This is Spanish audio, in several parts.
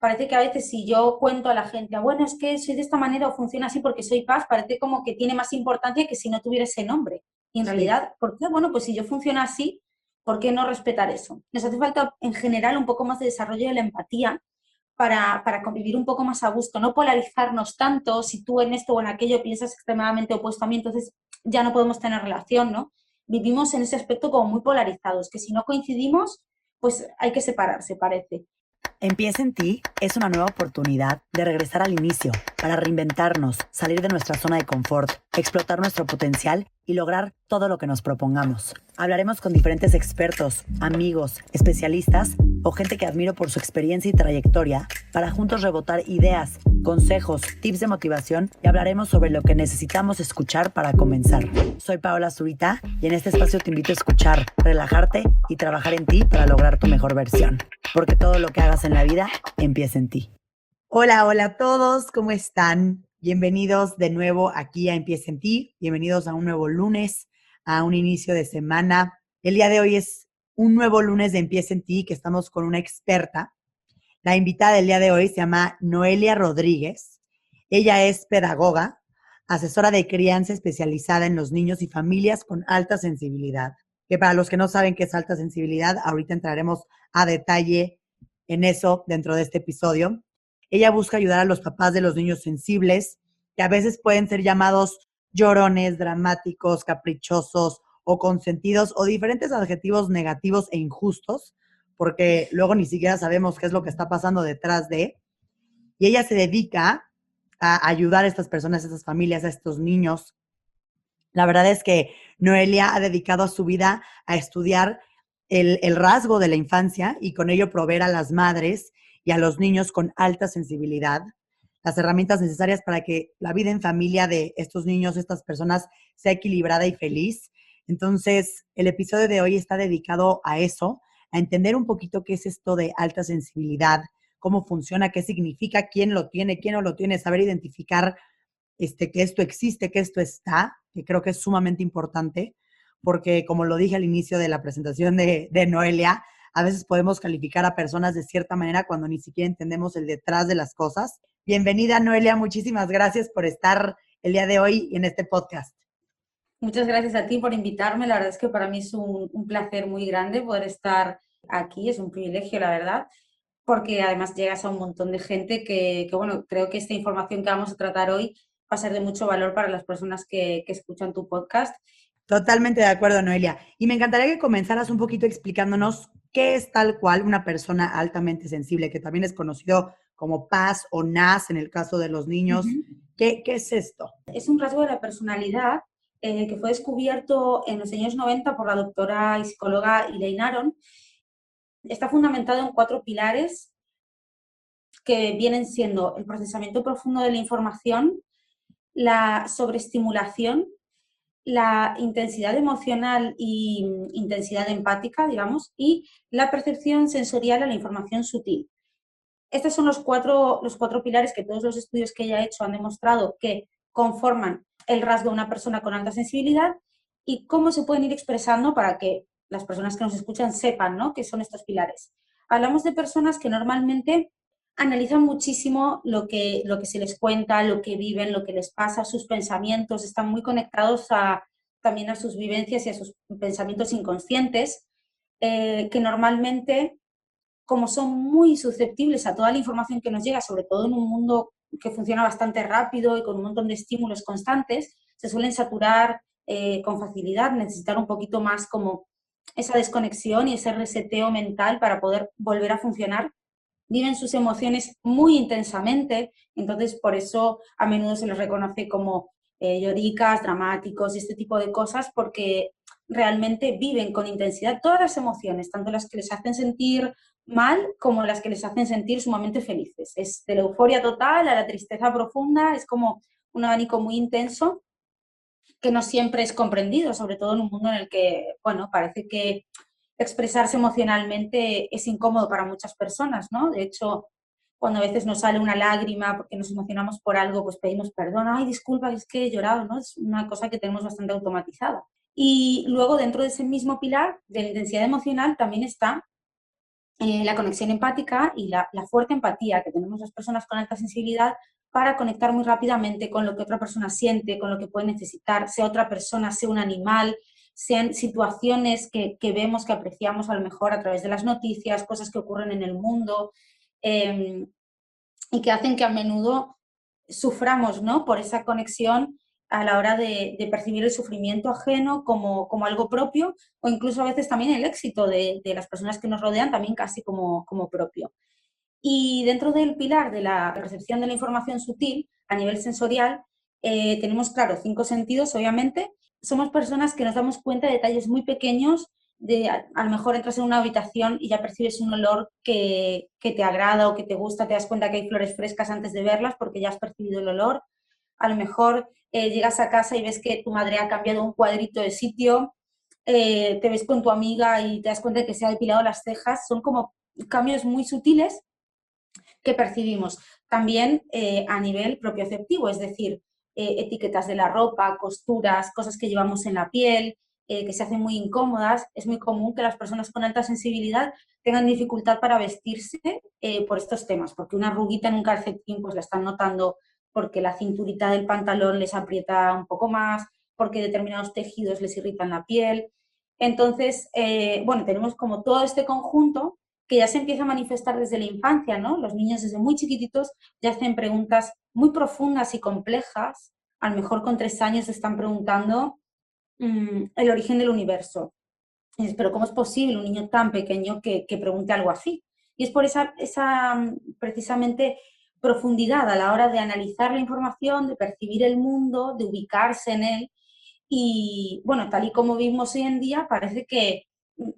parece que a veces si yo cuento a la gente, bueno, es que soy de esta manera o funciona así porque soy paz, parece como que tiene más importancia que si no tuviera ese nombre. Y en Sí. realidad, ¿por qué? Bueno, pues si yo funciono así, ¿por qué no respetar eso? Nos hace falta en general un poco más de desarrollo de la empatía para convivir un poco más a gusto, no polarizarnos tanto, si tú en esto o en aquello piensas extremadamente opuesto a mí, entonces ya no podemos tener relación, ¿no? Vivimos en ese aspecto como muy polarizados, que si no coincidimos, pues hay que separarse, parece. Empieza en ti es una nueva oportunidad de regresar al inicio, para reinventarnos, salir de nuestra zona de confort, explotar nuestro potencial y lograr todo lo que nos propongamos. Hablaremos con diferentes expertos, amigos, especialistas o gente que admiro por su experiencia y trayectoria para juntos rebotar ideas, consejos, tips de motivación y hablaremos sobre lo que necesitamos escuchar para comenzar. Soy Paola Zurita y en este espacio te invito a escuchar, relajarte y trabajar en ti para lograr tu mejor versión. Porque todo lo que hagas en la vida empieza en ti. Hola, hola a todos, ¿cómo están? Bienvenidos de nuevo aquí a Empieza en ti. Bienvenidos a un nuevo lunes, a un inicio de semana. El día de hoy es un nuevo lunes de Empieza en ti, que estamos con una experta. La invitada del día de hoy se llama Noelia Rodríguez. Ella es pedagoga, asesora de crianza especializada en los niños y familias con alta sensibilidad. Que para los que no saben qué es alta sensibilidad, ahorita entraremos a detalle en eso dentro de este episodio. Ella busca ayudar a los papás de los niños sensibles, que a veces pueden ser llamados llorones, dramáticos, caprichosos o consentidos o diferentes adjetivos negativos e injustos, porque luego ni siquiera sabemos qué es lo que está pasando detrás de. Y ella se dedica a ayudar a estas personas, a estas familias, a estos niños. La verdad es que Noelia ha dedicado su vida a estudiar el rasgo de la infancia y con ello proveer a las madres y a los niños con alta sensibilidad las herramientas necesarias para que la vida en familia de estos niños, estas personas, sea equilibrada y feliz. Entonces, el episodio de hoy está dedicado a eso, a entender un poquito qué es esto de alta sensibilidad, cómo funciona, qué significa, quién lo tiene, quién no lo tiene, saber identificar que esto existe, que esto está, que creo que es sumamente importante, porque como lo dije al inicio de la presentación de Noelia, a veces podemos calificar a personas de cierta manera cuando ni siquiera entendemos el detrás de las cosas. Bienvenida, Noelia, muchísimas gracias por estar el día de hoy en este podcast. Muchas gracias a ti por invitarme. La verdad es que para mí es un placer muy grande poder estar aquí, es un privilegio, la verdad, porque además llegas a un montón de gente bueno, creo que esta información que vamos a tratar hoy va a ser de mucho valor para las personas que escuchan tu podcast. Totalmente de acuerdo, Noelia. Y me encantaría que comenzaras un poquito explicándonos qué es tal cual una persona altamente sensible, que también es conocido como PAS o NAS en el caso de los niños. Ujú. ¿Qué es esto? Es un rasgo de la personalidad que fue descubierto en los años 90 por la doctora y psicóloga Elaine Aron. Está fundamentado en 4 pilares que vienen siendo el procesamiento profundo de la información, la sobreestimulación, la intensidad emocional y intensidad empática, digamos, y la percepción sensorial a la información sutil. Estos son los cuatro pilares que todos los estudios que ella ha hecho han demostrado que conforman el rasgo de una persona con alta sensibilidad y cómo se pueden ir expresando para que las personas que nos escuchan sepan, ¿no?, qué son estos pilares. Hablamos de personas que normalmente analizan muchísimo lo que se les cuenta, lo que viven, lo que les pasa, sus pensamientos, están muy conectados también a sus vivencias y a sus pensamientos inconscientes, que normalmente, como son muy susceptibles a toda la información que nos llega, sobre todo en un mundo que funciona bastante rápido y con un montón de estímulos constantes, se suelen saturar con facilidad, necesitar un poquito más como esa desconexión y ese reseteo mental para poder volver a funcionar. Viven sus emociones muy intensamente, entonces por eso a menudo se les reconoce como lloricas, dramáticos y este tipo de cosas, porque realmente viven con intensidad todas las emociones, tanto las que les hacen sentir mal como las que les hacen sentir sumamente felices. Es de la euforia total a la tristeza profunda, es como un abanico muy intenso que no siempre es comprendido, sobre todo en un mundo en el que, bueno, parece que expresarse emocionalmente es incómodo para muchas personas, ¿no? De hecho, cuando a veces nos sale una lágrima porque nos emocionamos por algo, pues pedimos perdón, ay, disculpa, es que he llorado, ¿no? Es una cosa que tenemos bastante automatizada. Y luego dentro de ese mismo pilar de la intensidad emocional también está la conexión empática y la fuerte empatía que tenemos las personas con alta sensibilidad para conectar muy rápidamente con lo que otra persona siente, con lo que puede necesitar, sea otra persona, sea un animal, sean situaciones que vemos, que apreciamos a lo mejor a través de las noticias, cosas que ocurren en el mundo, eh, y que hacen que a menudo suframos, ¿no?, por esa conexión a la hora de percibir el sufrimiento ajeno como algo propio, o incluso a veces también el éxito de las personas que nos rodean también casi como propio. Y dentro del pilar de la percepción de la información sutil, a nivel sensorial, tenemos, claro, 5 sentidos, obviamente. Somos personas que nos damos cuenta de detalles muy pequeños, de a lo mejor entras en una habitación y ya percibes un olor que te agrada o que te gusta, te das cuenta que hay flores frescas antes de verlas porque ya has percibido el olor. A lo mejor llegas a casa y ves que tu madre ha cambiado un cuadrito de sitio, te ves con tu amiga y te das cuenta de que se ha depilado las cejas. Son como cambios muy sutiles que percibimos. También a nivel propioceptivo, es decir, etiquetas de la ropa, costuras, cosas que llevamos en la piel, que se hacen muy incómodas. Es muy común que las personas con alta sensibilidad tengan dificultad para vestirse por estos temas, porque una arruguita en un calcetín pues la están notando, porque la cinturita del pantalón les aprieta un poco más, porque determinados tejidos les irritan la piel. Entonces, bueno, tenemos como todo este conjunto que ya se empieza a manifestar desde la infancia, ¿no? Los niños desde muy chiquititos ya hacen preguntas muy profundas y complejas. A lo mejor con 3 años se están preguntando el origen del universo. Pero ¿cómo es posible un niño tan pequeño que pregunte algo así? Y es por esa precisamente profundidad a la hora de analizar la información, de percibir el mundo, de ubicarse en él. Y bueno, tal y como vimos hoy en día, parece que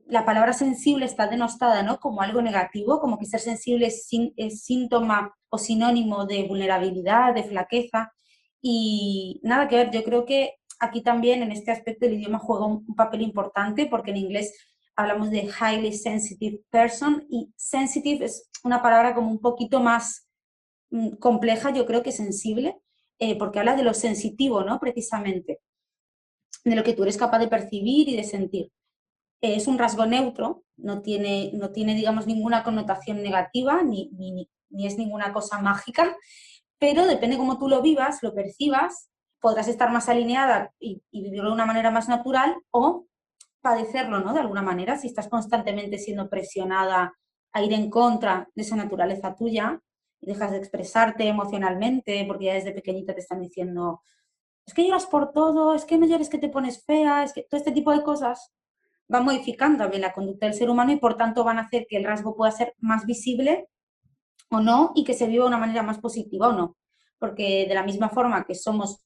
la palabra sensible está denostada, ¿no?, como algo negativo, como que ser sensible es síntoma o sinónimo de vulnerabilidad, de flaqueza. Y nada que ver, yo creo que aquí también en este aspecto el idioma juega un papel importante, porque en inglés hablamos de highly sensitive person y sensitive es una palabra como un poquito más compleja, yo creo, que sensible, porque habla de lo sensitivo, ¿no?, precisamente, de lo que tú eres capaz de percibir y de sentir. Es un rasgo neutro, no tiene, digamos, ninguna connotación negativa, ni es ninguna cosa mágica, pero depende cómo tú lo vivas, lo percibas, podrás estar más alineada y vivirlo de una manera más natural, o padecerlo, ¿no?, de alguna manera, si estás constantemente siendo presionada a ir en contra de esa naturaleza tuya y dejas de expresarte emocionalmente porque ya desde pequeñita te están diciendo es que lloras por todo, es que no llores que te pones fea, es que todo este tipo de cosas van modificando también la conducta del ser humano y por tanto van a hacer que el rasgo pueda ser más visible o no, y que se viva de una manera más positiva o no. Porque de la misma forma que somos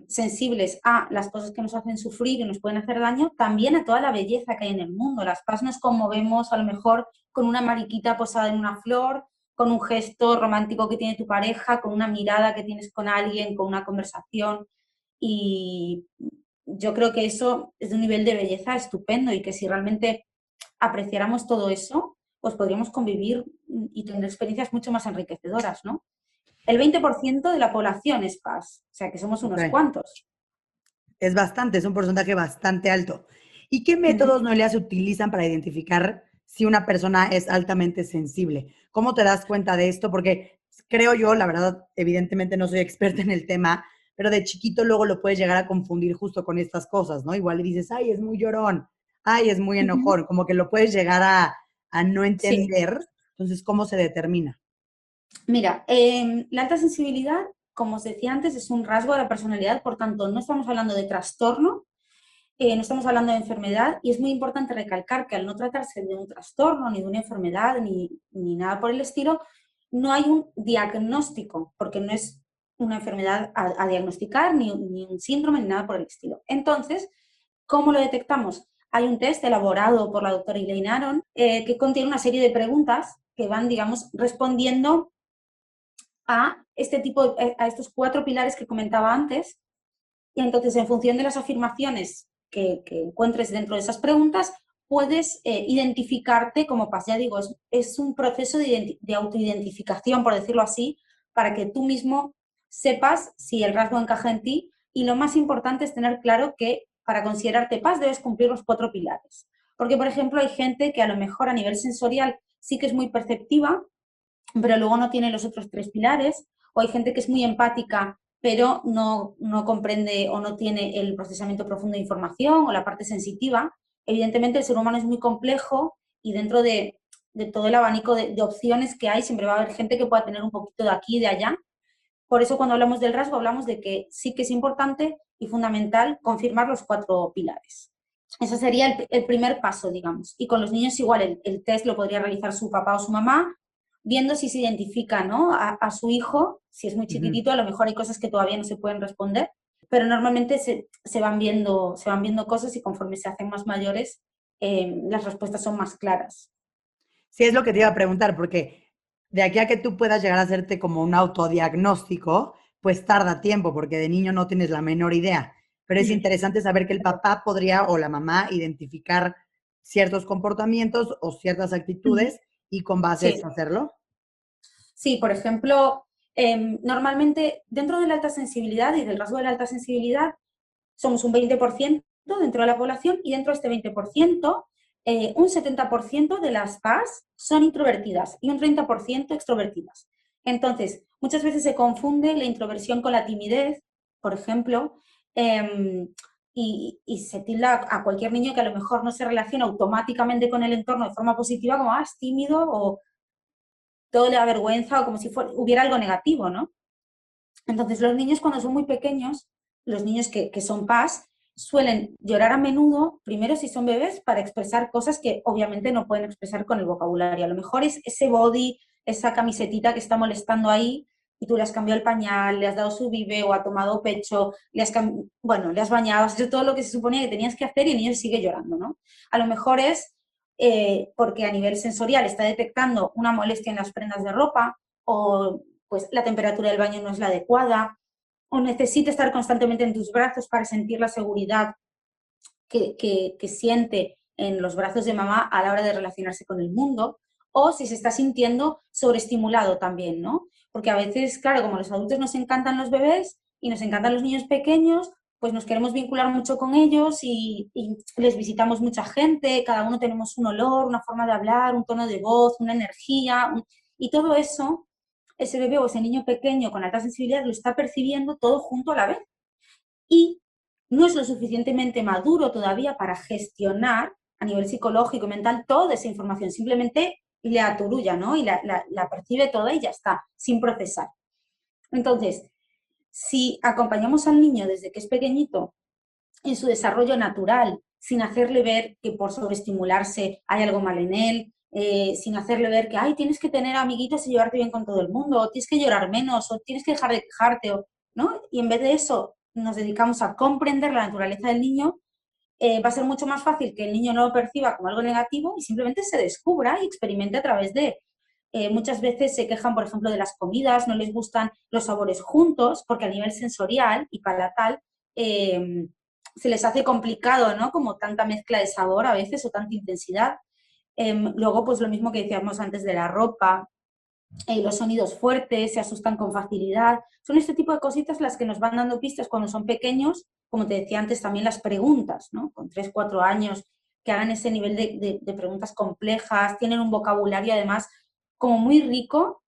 sensibles a las cosas que nos hacen sufrir y nos pueden hacer daño, también a toda la belleza que hay en el mundo. Las paz nos conmovemos a lo mejor con una mariquita posada en una flor, con un gesto romántico que tiene tu pareja, con una mirada que tienes con alguien, con una conversación. Y yo creo que eso es de un nivel de belleza estupendo, y que si realmente apreciáramos todo eso, pues podríamos convivir y tener experiencias mucho más enriquecedoras, ¿no? El 20% de la población es paz, o sea que somos Ok. unos cuantos. Es bastante, es un porcentaje bastante alto. ¿Y qué métodos, Noelia, se utilizan para identificar si una persona es altamente sensible? ¿Cómo te das cuenta de esto? Porque creo yo, la verdad, evidentemente no soy experta en el tema, pero de chiquito luego lo puedes llegar a confundir justo con estas cosas, ¿no? Igual le dices, ay, es muy llorón, ay, es muy Ujú. enojón, como que lo puedes llegar a no Sí, entender. Entonces, ¿cómo se determina? mira, la alta sensibilidad, como os decía antes, es un rasgo de la personalidad, por tanto, no estamos hablando de trastorno, no estamos hablando de enfermedad, y es muy importante recalcar que al no tratarse de un trastorno, ni de una enfermedad, ni nada por el estilo, no hay un diagnóstico, porque no es una enfermedad a diagnosticar, ni un síndrome, ni nada por el estilo. Entonces, ¿cómo lo detectamos? Hay un test elaborado por la doctora Elaine Aron que contiene una serie de preguntas que van, digamos, respondiendo a este tipo, a estos 4 pilares que comentaba antes. Y entonces, en función de las afirmaciones que encuentres dentro de esas preguntas, puedes identificarte como paz. Ya digo, es un proceso de autoidentificación, por decirlo así, para que tú mismo sepas si el rasgo encaja en ti. Y lo más importante es tener claro que para considerarte paz debes cumplir los 4 pilares. Porque, por ejemplo, hay gente que a lo mejor a nivel sensorial sí que es muy perceptiva, pero luego no tiene los otros tres pilares, o hay gente que es muy empática, pero no comprende o no tiene el procesamiento profundo de información o la parte sensitiva. Evidentemente el ser humano es muy complejo y dentro de todo el abanico de opciones que hay siempre va a haber gente que pueda tener un poquito de aquí y de allá. Por eso cuando hablamos del rasgo hablamos de que sí que es importante y fundamental confirmar los cuatro pilares. Ese sería el primer paso, digamos. Y con los niños igual, el test lo podría realizar su papá o su mamá, viendo si se identifica, ¿no? A su hijo, si es muy chiquitito, a lo mejor hay cosas que todavía no se pueden responder, pero normalmente se van viendo cosas y conforme se hacen más mayores, las respuestas son más claras. Sí, es lo que te iba a preguntar, porque de aquí a que tú puedas llegar a hacerte como un autodiagnóstico, pues tarda tiempo, porque de niño no tienes la menor idea. Pero es interesante saber que el papá podría o la mamá identificar ciertos comportamientos o ciertas actitudes y con base a Sí. eso hacerlo. Sí, por ejemplo, normalmente dentro de la alta sensibilidad y del rasgo de la alta sensibilidad somos un 20% dentro de la población y dentro de este 20%, un 70% de las PAS son introvertidas y un 30% extrovertidas. Entonces, muchas veces se confunde la introversión con la timidez, por ejemplo, y se tilda a cualquier niño que a lo mejor no se relaciona automáticamente con el entorno de forma positiva como, es tímido o todo le da vergüenza o como si hubiera algo negativo, ¿no? Entonces, los niños cuando son muy pequeños, los niños que son PAS, suelen llorar a menudo, primero si son bebés, para expresar cosas que obviamente no pueden expresar con el vocabulario. A lo mejor es ese body, esa camisetita que está molestando ahí y tú le has cambiado el pañal, le has dado su bibe o ha tomado pecho, le has bañado, has hecho todo lo que se suponía que tenías que hacer y el niño sigue llorando, ¿no? A lo mejor es porque a nivel sensorial está detectando una molestia en las prendas de ropa o pues la temperatura del baño no es la adecuada, o necesita estar constantemente en tus brazos para sentir la seguridad que siente en los brazos de mamá a la hora de relacionarse con el mundo, o si se está sintiendo sobreestimulado también, ¿no? Porque a veces, claro, como los adultos nos encantan los bebés y nos encantan los niños pequeños, pues nos queremos vincular mucho con ellos y les visitamos mucha gente, cada uno tenemos un olor, una forma de hablar, un tono de voz, una energía, y todo eso ese bebé o ese niño pequeño con alta sensibilidad lo está percibiendo todo junto a la vez y no es lo suficientemente maduro todavía para gestionar a nivel psicológico y mental toda esa información, simplemente le aturulla, ¿no? Y la percibe toda y ya está, sin procesar. Entonces, si acompañamos al niño desde que es pequeñito en su desarrollo natural, sin hacerle ver que por sobreestimularse hay algo mal en él, sin hacerle ver que, ay, tienes que tener amiguitos y llevarte bien con todo el mundo, o tienes que llorar menos, o tienes que dejar de quejarte, ¿no? Y en vez de eso nos dedicamos a comprender la naturaleza del niño, va a ser mucho más fácil que el niño no lo perciba como algo negativo y simplemente se descubra y experimente a través de. Muchas veces se quejan, por ejemplo, de las comidas, no les gustan los sabores juntos, porque a nivel sensorial y palatal se les hace complicado, ¿no? Como tanta mezcla de sabor a veces o tanta intensidad. Luego, pues lo mismo que decíamos antes de la ropa, los sonidos fuertes, se asustan con facilidad. Son este tipo de cositas las que nos van dando pistas cuando son pequeños, como te decía antes, también las preguntas, ¿no? Con 3, 4 años, que hagan ese nivel de preguntas complejas, tienen un vocabulario además como muy rico,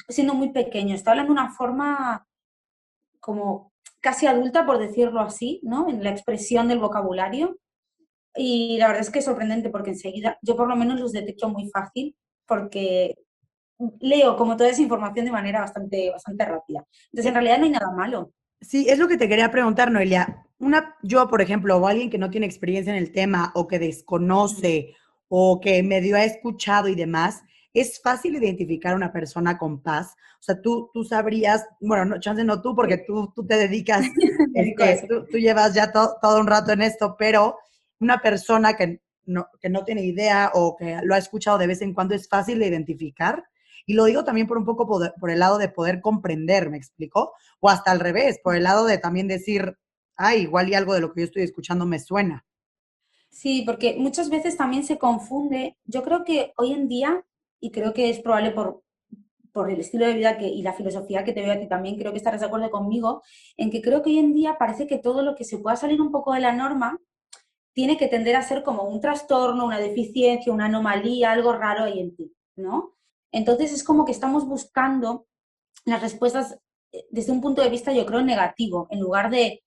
siendo muy pequeño. Está hablando de una forma como casi adulta, por decirlo así, ¿no? En la expresión del vocabulario. Y la verdad es que es sorprendente porque enseguida, yo por lo menos los detecto muy fácil porque leo como toda esa información de manera bastante rápida. Entonces, en realidad no hay nada malo. Sí, es lo que te quería preguntar, Noelia. Yo, por ejemplo, o alguien que no tiene experiencia en el tema o que desconoce o que medio ha escuchado y demás, es fácil identificar a una persona con paz. O sea, tú sabrías, bueno, no, chance no tú, porque tú te dedicas, Me dedico a eso. tú llevas ya todo un rato en esto, pero una persona que no tiene idea o que lo ha escuchado de vez en cuando es fácil de identificar. Y lo digo también por un poco por el lado de poder comprender, ¿me explico? O hasta al revés, por el lado de también decir, ay, igual y algo de lo que yo estoy escuchando me suena. Sí, porque muchas veces también se confunde. Yo creo que hoy en día, y creo que es probable por el estilo de vida y la filosofía que te veo a ti también, creo que estarás de acuerdo conmigo, en que creo que hoy en día parece que todo lo que se pueda salir un poco de la norma tiene que tender a ser como un trastorno, una deficiencia, una anomalía, algo raro ahí en ti, ¿no? Entonces es como que estamos buscando las respuestas desde un punto de vista, yo creo, negativo, en lugar de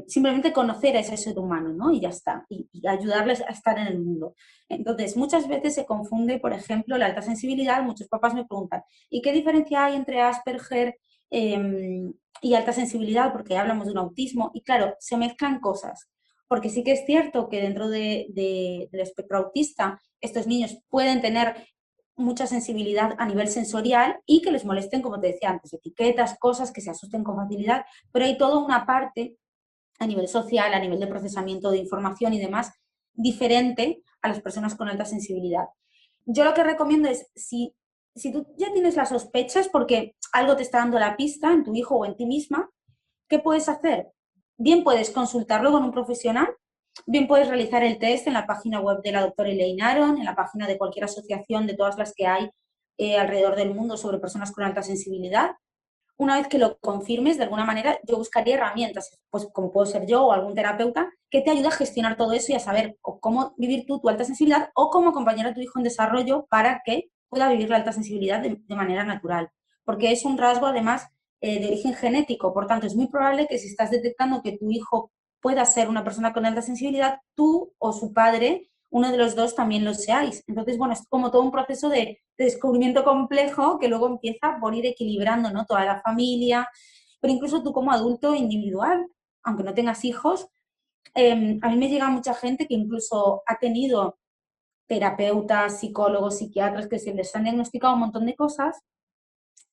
simplemente conocer a ese ser humano, ¿no? Y ya está, y ayudarles a estar en el mundo. Entonces, muchas veces se confunde, por ejemplo, la alta sensibilidad. Muchos papás me preguntan, ¿y qué diferencia hay entre Asperger y alta sensibilidad? Porque hablamos de un autismo, y claro, se mezclan cosas. Porque sí que es cierto que dentro del espectro autista, estos niños pueden tener mucha sensibilidad a nivel sensorial y que les molesten, como te decía antes, etiquetas, cosas que se asusten con facilidad, pero hay toda una parte a nivel social, a nivel de procesamiento de información y demás, diferente a las personas con alta sensibilidad. Yo lo que recomiendo es, si tú ya tienes las sospechas porque algo te está dando la pista en tu hijo o en ti misma, ¿qué puedes hacer? Bien puedes consultarlo con un profesional, bien puedes realizar el test en la página web de la doctora Elaine Aron, en la página de cualquier asociación de todas las que hay alrededor del mundo sobre personas con alta sensibilidad. Una vez que lo confirmes, de alguna manera, yo buscaría herramientas, pues como puedo ser yo o algún terapeuta, que te ayude a gestionar todo eso y a saber cómo vivir tú tu alta sensibilidad o cómo acompañar a tu hijo en desarrollo para que pueda vivir la alta sensibilidad de manera natural. Porque es un rasgo, además, de origen genético. Por tanto, es muy probable que si estás detectando que tu hijo pueda ser una persona con alta sensibilidad, tú o su padre, uno de los dos, también lo seáis. Entonces, bueno, es como todo un proceso de descubrimiento complejo que luego empieza por ir equilibrando, ¿no? Toda la familia, pero incluso tú como adulto individual, aunque no tengas hijos, a mí me llega mucha gente que incluso ha tenido terapeutas, psicólogos, psiquiatras que se les han diagnosticado un montón de cosas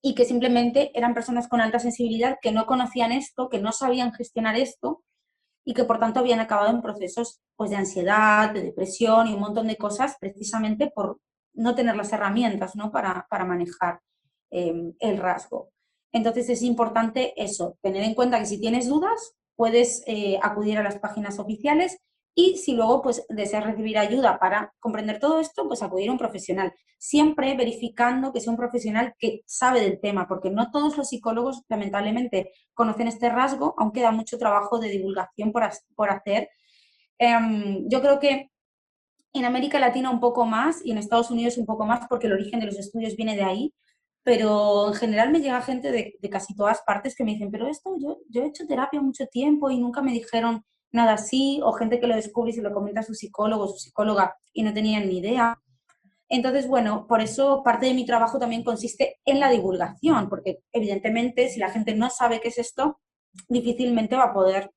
y que simplemente eran personas con alta sensibilidad que no conocían esto, que no sabían gestionar esto y que por tanto habían acabado en procesos pues, de ansiedad, de depresión y un montón de cosas precisamente por no tener las herramientas, ¿no? para manejar el rasgo. Entonces es importante eso, tener en cuenta que si tienes dudas puedes acudir a las páginas oficiales y si luego pues deseas recibir ayuda para comprender todo esto, pues acudir a un profesional. Siempre verificando que sea un profesional que sabe del tema, porque no todos los psicólogos lamentablemente conocen este rasgo, aunque da mucho trabajo de divulgación por hacer. Yo creo que en América Latina un poco más y en Estados Unidos un poco más porque el origen de los estudios viene de ahí, pero en general me llega gente de casi todas partes que me dicen, pero esto yo he hecho terapia mucho tiempo y nunca me dijeron nada así, o gente que lo descubre y se lo comenta a su psicólogo o su psicóloga y no tenían ni idea. Entonces, bueno, por eso parte de mi trabajo también consiste en la divulgación, porque evidentemente si la gente no sabe qué es esto, difícilmente va a poder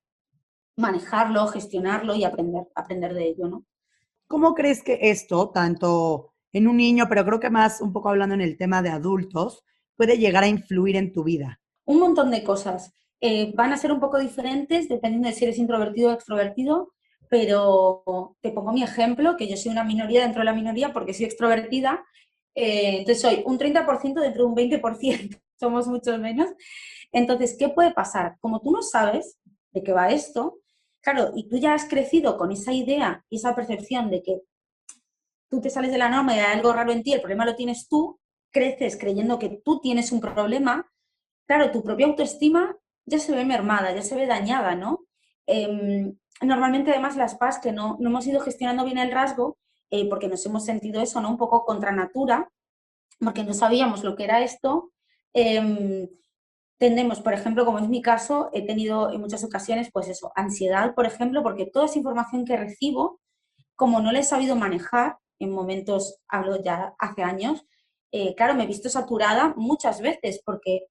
manejarlo, gestionarlo y aprender de ello, ¿no? ¿Cómo crees que esto, tanto en un niño, pero creo que más un poco hablando en el tema de adultos, puede llegar a influir en tu vida? Un montón de cosas. Van a ser un poco diferentes dependiendo de si eres introvertido o extrovertido, pero te pongo mi ejemplo, que yo soy una minoría dentro de la minoría porque soy extrovertida, entonces soy un 30% dentro de un 20%, somos muchos menos. Entonces, ¿qué puede pasar? Como tú no sabes de qué va esto, claro, y tú ya has crecido con esa idea y esa percepción de que tú te sales de la norma y hay algo raro en ti, el problema lo tienes tú, creces creyendo que tú tienes un problema, claro, tu propia autoestima ya se ve mermada, ya se ve dañada, ¿no? Normalmente además las PAS que no hemos ido gestionando bien el rasgo, porque nos hemos sentido eso, ¿no? Un poco contra natura, porque no sabíamos lo que era esto, eh, tendemos, por ejemplo, como es mi caso, he tenido en muchas ocasiones, pues eso, ansiedad, por ejemplo, porque toda esa información que recibo, como no la he sabido manejar, en momentos, hablo ya hace años, claro, me he visto saturada muchas veces, porque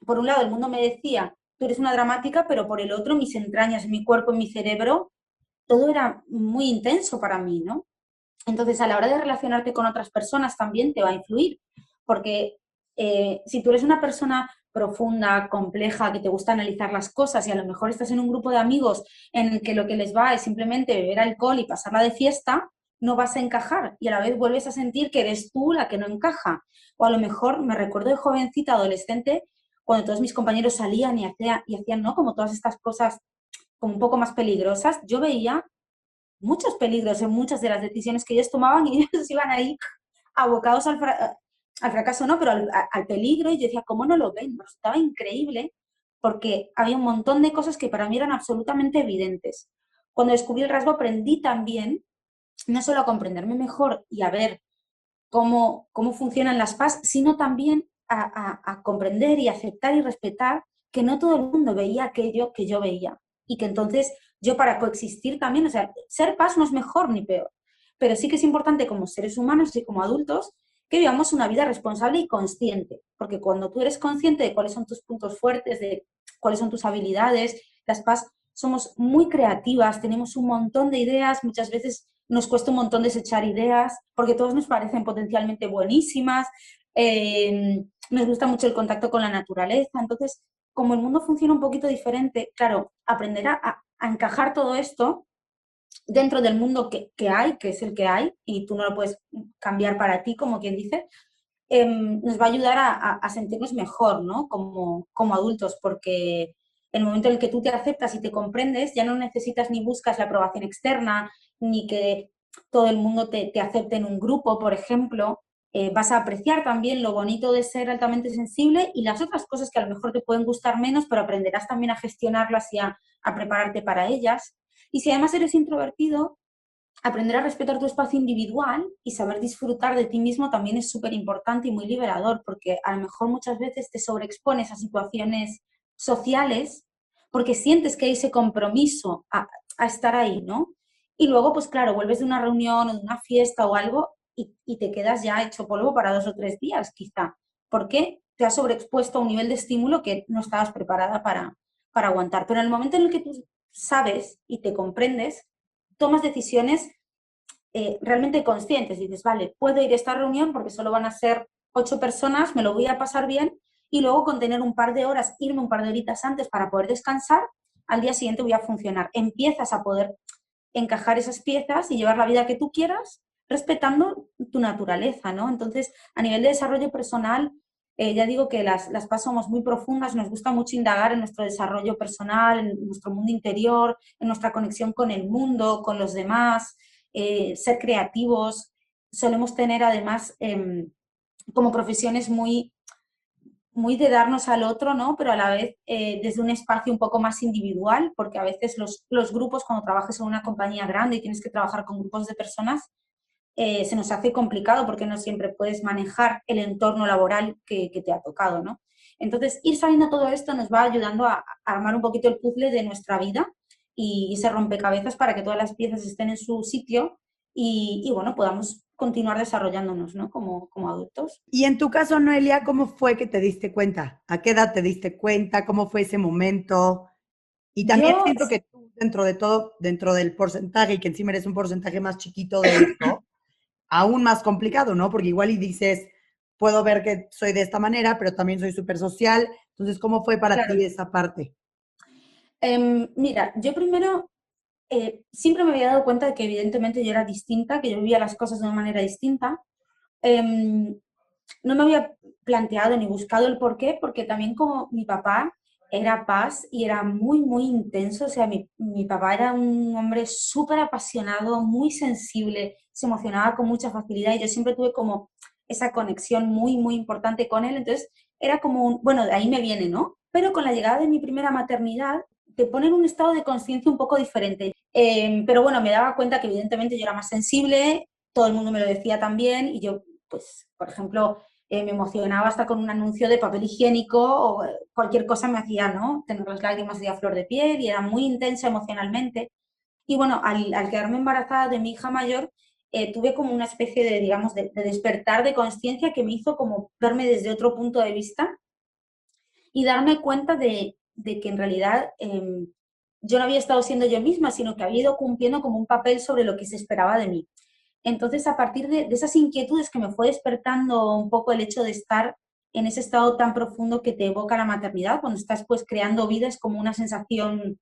por un lado el mundo me decía, tú eres una dramática, pero por el otro mis entrañas, mi cuerpo, mi cerebro, todo era muy intenso para mí, ¿no? Entonces, a la hora de relacionarte con otras personas también te va a influir, porque si tú eres una persona profunda, compleja, que te gusta analizar las cosas y a lo mejor estás en un grupo de amigos en el que lo que les va es simplemente beber alcohol y pasarla de fiesta, no vas a encajar y a la vez vuelves a sentir que eres tú la que no encaja. O a lo mejor me recuerdo de jovencita, adolescente, cuando todos mis compañeros salían y hacían, ¿no? Como todas estas cosas como un poco más peligrosas, yo veía muchos peligros en muchas de las decisiones que ellos tomaban y ellos iban ahí abocados al fracaso, no, pero al peligro, y yo decía, ¿cómo no lo ven? Me resultaba increíble porque había un montón de cosas que para mí eran absolutamente evidentes. cuando descubrí el rasgo aprendí también no solo a comprenderme mejor y a ver cómo funcionan las PAS, sino también a comprender y aceptar y respetar que no todo el mundo veía aquello que yo veía. Y que entonces yo para coexistir también, o sea, ser PAS no es mejor ni peor, pero sí que es importante como seres humanos y como adultos que vivamos una vida responsable y consciente, porque cuando tú eres consciente de cuáles son tus puntos fuertes, de cuáles son tus habilidades, las PAS somos muy creativas, tenemos un montón de ideas, muchas veces nos cuesta un montón desechar ideas, porque todos nos parecen potencialmente buenísimas, nos gusta mucho el contacto con la naturaleza, entonces, como el mundo funciona un poquito diferente, claro, aprender a encajar todo esto dentro del mundo que hay, que es el que hay, y tú no lo puedes cambiar para ti, como quien dice, nos va a ayudar a sentirnos mejor, ¿no? Como adultos, porque el momento en el que tú te aceptas y te comprendes, ya no necesitas ni buscas la aprobación externa, ni que todo el mundo te acepte en un grupo, por ejemplo. Vas a apreciar también lo bonito de ser altamente sensible y las otras cosas que a lo mejor te pueden gustar menos, pero aprenderás también a gestionarlas y a prepararte para ellas. Y si además eres introvertido, aprender a respetar tu espacio individual y saber disfrutar de ti mismo también es súper importante y muy liberador, porque a lo mejor muchas veces te sobreexpones a situaciones sociales porque sientes que hay ese compromiso a estar ahí, ¿no? Y luego, pues claro, vuelves de una reunión o de una fiesta o algo y te quedas ya hecho polvo para 2 o 3 días, quizá, porque te has sobreexpuesto a un nivel de estímulo que no estabas preparada para aguantar. Pero en el momento en el que tú sabes y te comprendes, tomas decisiones realmente conscientes. Dices, vale, puedo ir a esta reunión porque solo van a ser 8 personas, me lo voy a pasar bien y luego con tener un par de horas, irme un par de horitas antes para poder descansar, al día siguiente voy a funcionar. Empiezas a poder encajar esas piezas y llevar la vida que tú quieras respetando tu naturaleza, ¿no? Entonces, a nivel de desarrollo personal, ya digo que las PAS somos muy profundas, nos gusta mucho indagar en nuestro desarrollo personal, en nuestro mundo interior, en nuestra conexión con el mundo, con los demás, ser creativos. Solemos tener además como profesiones muy de darnos al otro, ¿no? Pero a la vez desde un espacio un poco más individual, porque a veces los grupos, cuando trabajas en una compañía grande y tienes que trabajar con grupos de personas, se nos hace complicado porque no siempre puedes manejar el entorno laboral que te ha tocado, ¿no? Entonces, ir sabiendo todo esto nos va ayudando a armar un poquito el puzzle de nuestra vida y ese rompecabezas para que todas las piezas estén en su sitio y bueno, podamos continuar desarrollándonos, ¿no? Como adultos. Y en tu caso, Noelia, ¿cómo fue que te diste cuenta? ¿A qué edad te diste cuenta? ¿Cómo fue ese momento? Y también Yo, siento que tú, dentro de todo, dentro del porcentaje, y que encima eres un porcentaje más chiquito de esto, aún más complicado, ¿no? Porque igual y dices, puedo ver que soy de esta manera, pero también soy súper social. Entonces, ¿cómo fue para claro, ti esa parte? mira, yo primero siempre me había dado cuenta de que evidentemente yo era distinta, que yo vivía las cosas de una manera distinta. Em, no me había planteado ni buscado el por qué, porque también como mi papá era paz y era muy, muy intenso, o sea, mi papá era un hombre súper apasionado, muy sensible, se emocionaba con mucha facilidad y yo siempre tuve como esa conexión muy, muy importante con él, entonces era como un, bueno, de ahí me viene, ¿no? Pero con la llegada de mi primera maternidad te pone en un estado de conciencia un poco diferente. Pero bueno, me daba cuenta que evidentemente yo era más sensible, todo el mundo me lo decía también y yo, pues, por ejemplo, me emocionaba hasta con un anuncio de papel higiénico o cualquier cosa me hacía, ¿no? Tener las lágrimas de a flor de piel y era muy intensa emocionalmente. Y bueno, al quedarme embarazada de mi hija mayor, tuve como una especie de, digamos, de despertar de conciencia que me hizo como verme desde otro punto de vista y darme cuenta de que en realidad yo no había estado siendo yo misma, sino que había ido cumpliendo como un papel sobre lo que se esperaba de mí. Entonces, a partir de esas inquietudes que me fue despertando un poco el hecho de estar en ese estado tan profundo que te evoca la maternidad, cuando estás pues creando vida, es como una sensación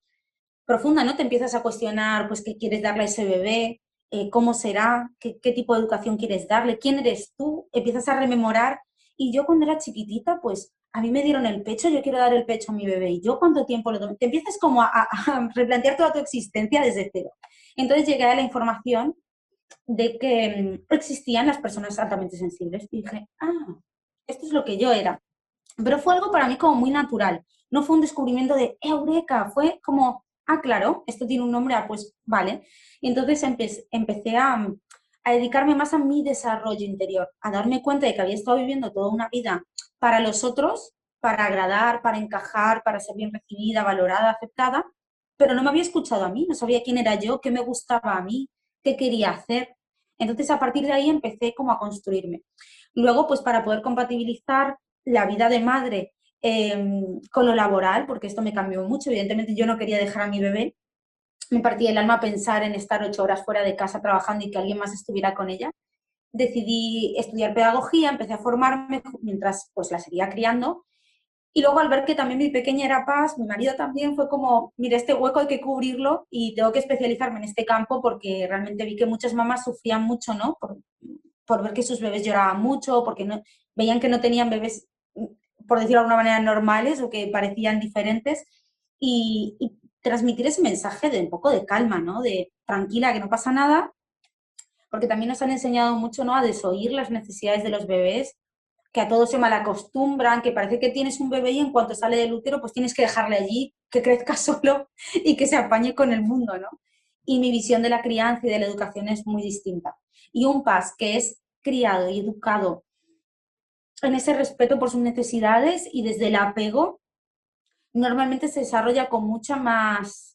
profunda, ¿no? Te empiezas a cuestionar pues qué quieres darle a ese bebé, cómo será, qué tipo de educación quieres darle, quién eres tú, empiezas a rememorar. Y yo cuando era chiquitita, pues a mí me dieron el pecho, yo quiero dar el pecho a mi bebé. ¿Y yo cuánto tiempo lo doy? Te empiezas como a replantear toda tu existencia desde cero. Entonces llegué a la información de que existían las personas altamente sensibles y dije, ah, esto es lo que yo era. Pero fue algo para mí como muy natural. No fue un descubrimiento de eureka, fue como ah, claro, esto tiene un nombre, ah, pues vale. Y entonces empecé a dedicarme más a mi desarrollo interior, a darme cuenta de que había estado viviendo toda una vida para los otros, para agradar, para encajar, para ser bien recibida, valorada, aceptada, pero no me había escuchado a mí, no sabía quién era yo, qué me gustaba a mí, qué quería hacer. Entonces, a partir de ahí empecé como a construirme. Luego, pues para poder compatibilizar la vida de madre con lo laboral, porque esto me cambió mucho. Evidentemente yo no quería dejar a mi bebé, me partía el alma pensar en estar 8 horas fuera de casa trabajando y que alguien más estuviera con ella. Decidí estudiar pedagogía, empecé a formarme mientras pues la seguía criando y luego al ver que también mi pequeña era paz, mi marido también fue como, mira, este hueco hay que cubrirlo y tengo que especializarme en este campo porque realmente vi que muchas mamás sufrían mucho, ¿no? Por ver que sus bebés lloraban mucho, porque no, veían que no tenían bebés, por decirlo de alguna manera, normales o que parecían diferentes. Y transmitir ese mensaje de un poco de calma, ¿no? De tranquila, que no pasa nada, porque también nos han enseñado mucho, ¿no? A desoír las necesidades de los bebés, que a todos se malacostumbran, que parece que tienes un bebé y en cuanto sale del útero, pues tienes que dejarle allí, que crezca solo y que se apañe con el mundo, ¿no? Y mi visión de la crianza y de la educación es muy distinta. Y un PAS que es criado y educado en ese respeto por sus necesidades y desde el apego, normalmente se desarrolla con mucha más